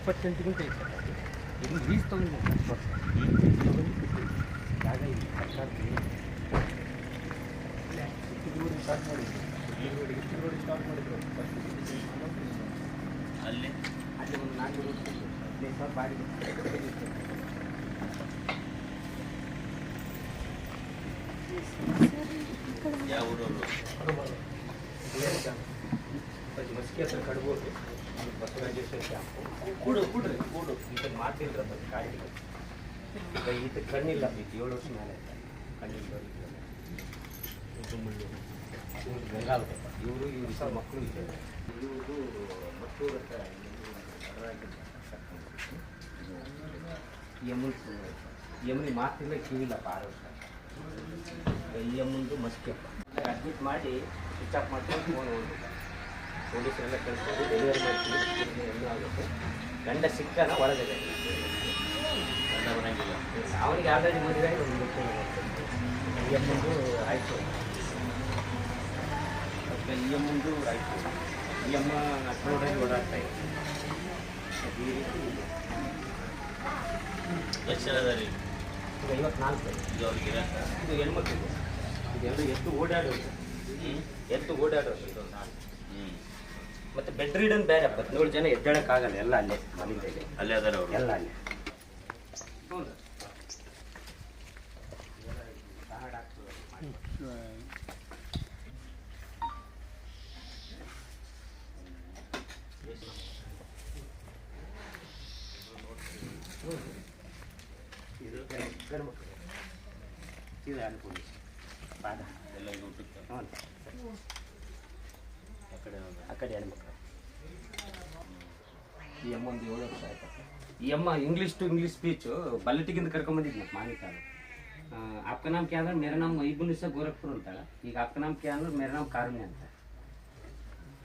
28ಗಿಂತ ಐತೆ ಇದು ಲೀಸ್ ತೊಗೊಂಡಿಲ್ಲ ಜಾಗ ಇಲ್ಲ ಸರ್ಕಾರ ರೋಡ್ ಸ್ಟಾರ್ಟ್ ಮಾಡಿದ್ರು ರೋಡ್ ಸ್ಟಾರ್ಟ್ ಮಾಡಿದ್ರು ಅಲ್ಲಿ ಒಂದು 4 ರೋಡ್ 15,000 ಬಾಡಿಗೆ ಯಾವ ಊರವರು ಮಸ್ಕಿ ಹತ್ರ ಕಡ್ಬೋದು ಬಸವರಾಜೇಶ್ವರ ಕ್ಯಾಂಪು ಕೂಡ್ರಿ ಈತ ಮಾತಿಲ್ರ ಬಗ್ಗೆ ಕಾಡಿಗೆ ಈಗ ಈತ ಕಣ್ಣಿಲ್ಲ ಈಗ 7 ವರ್ಷ ಮೇಲೆ ಆಯ್ತು ಕಣ್ಣಿಲ್ಲ ಇದು ಮುಳ್ಳು ಇವ್ರು ಗಂಗಾವತಪ್ಪ ಇವರು ಸಹ ಮಕ್ಕಳು ಇದ್ದಾರೆ ಇವ್ರದ್ದು ಮಕ್ಕಳು ಹತ್ರ ಯಮುನಿ ಮಾತಿಲ್ಲ ಕಿವಿಲ್ಲಪ್ಪ 6 ವರ್ಷ ಈ ಅಮ್ಮಂದು ಮಸ್ಕಿಯಪ್ಪ ಅಡ್ಮಿಟ್ ಮಾಡಿ ಸ್ವಿಚ್ ಆಫ್ ಮಾಡ್ಕೊಂಡು ಫೋನ್ ಹೋಗ್ಬೇಕು ಪೊಲೀಸರೆಲ್ಲ ಕಳಿಸ್ಕೊಂಡು ಡೆಲಿವರಿ ಮಾಡ್ತೀವಿ ಎಲ್ಲೂ ಆಗುತ್ತೆ ಗಂಡ ಸಿಕ್ಕನ ಒಳಗಡೆ ಬರಂಗಿಲ್ಲ ಅವನಿಗೆ ಆಲ್ರೆಡಿ ಮದುವೆ ಒಂದು ಈ ಅಮ್ಮಂದು ಆಯಿತು ಈ ಅಮ್ಮಂದು ಆಯಿತು ಈ ಅಮ್ಮ ರೋಡಲ್ಲಿ ಓಡಾಡ್ತಾ ಇದೆ ಈ ರೀತಿ ಎಷ್ಟು ಜನ ಅದಾರಿ ಈಗ 54 ಇದು ಅವ್ರಿಗೆ ಇದು ಹೆಣ್ಮಕ್ಳಿಗೆ ಇದೆಲ್ಲ ಎತ್ತು ಓಡಾಡೋದು ಇದೊಂದು ನಾಲ್ಕು ಮತ್ತು ಬೆಡ್ ರೀಡನ್ ಬೇರೆ 17 ಜನ ಎದ್ದೇಳಕ್ಕಾಗಲ್ಲ ಎಲ್ಲ ಅಲ್ಲೇ ಮನೆಗೆ ಅಲ್ಲೇ ಅದಾರ ಅವರು ಎಲ್ಲ ಅಲ್ಲೇ ಇದು ಗಂಡು ಮಕ್ಕಳು ಇದು ಅನುಕೂಲ ಪಾದ ಎಲ್ಲ ಈಗ ಊಟಕ್ಕೆ ಹ್ಞೂ ಆ ಕಡೆ ಆ ಕಡೆ ಹೆಣ್ಮಕ್ಳು ಈ ಅಮ್ಮ ಒಂದು 7 ವರ್ಷ ಆಯ್ತು ಈ ಅಮ್ಮ ಇಂಗ್ಲೀಷ್ ಟು ಇಂಗ್ಲೀಷ್ ಸ್ಪೀಚು ಬಲ್ಲಟಿಗಿಂದ ಕರ್ಕೊಂಬಂದಿದ್ದು ಮತ್ತೆ ಮಾನಿಕಾಲು आपका नाम क्या है मेरा नाम इबुनिसा गोरखपुर ಅಂತ ಈಗ आपका नाम क्या है मेरा नाम ಕಾರುಣ್ಯ ಅಂತ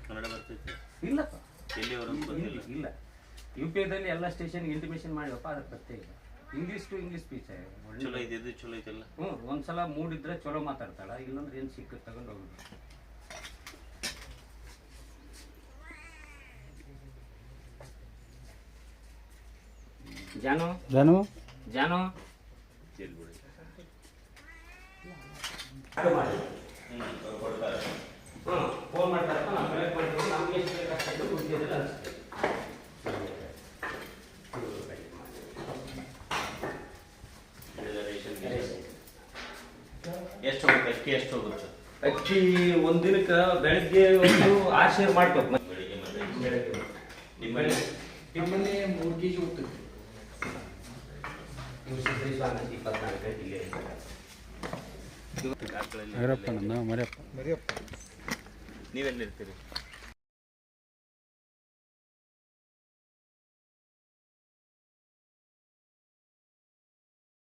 ಕನ್ನಡ ಬರ್ತೈತಿ ಇಲ್ಲಪ್ಪ ಎಲ್ಲಿವರೆಗೂ ಬಂದಿಲ್ಲ ಇಲ್ಲ UPI ಎಲ್ಲ ಸ್ಟೇಷನ್ಗೆ ಇಂಟಿಮೇಷನ್ ಮಾಡಿವಪ್ಪ ಅದಕ್ಕೆ ಪ್ರತ್ಯೇಕ ಇಂಗ್ಲೀಷ್ ಟು ಇಂಗ್ಲೀಷ್ ಸ್ಪೀಚ್ ಚಲೋ ಐತಿ ಇದು ಚಲೋ ಐತಲ್ಲ ಒಂದ್ಸಲ ಮೂಡಿದ್ರೆ ಚಲೋ ಮಾತಾಡ್ತಾಳ ಇಲ್ಲಂದ್ರೆ ಏನು ಸಿಕ್ಕ ತಗೊಂಡು ಹೋಗುದು ಜಾನು ಜಾನು ಜಾನು ಚೆಲ್ಬಿಡಿ ಫೋನ್ ಮಾಡ್ತಾರಪ್ಪ ನಾವು ಕಲೆಕ್ಟ್ ಮಾಡ್ತೀವಿ ನಮ್ಗೆ ಎಷ್ಟು ಬೇಕಾಗ್ತದೆ ಉಳಿದಿದ್ದೆಲ್ಲ ಅನಿಸುತ್ತೆ ಎಷ್ಟು ಹೋಗುತ್ತೆ ಅಕ್ಕಿ ಎಷ್ಟು ಹೋಗುತ್ತೆ ಅಕ್ಕಿ ಒಂದಿನಕ್ಕೆ ಬೆಳಗ್ಗೆ ಒಂದು 6 ಶೇರ್ ಮಾಡ್ಬೇಕು ಬೆಳಿಗ್ಗೆ ಮತ್ತೆ ಬೆಳಗ್ಗೆ ನಿಮ್ಮಲ್ಲಿ ನಮ್ಮಲ್ಲಿ 3 kg ಹೋಗ್ತದೆ 24 ಗಂಟೆಗೆ ಆಕಳಲ್ಲಿ ಮರಿಯಪ್ಪ ನೀವೆಲ್ಲಿರ್ತೀರಿ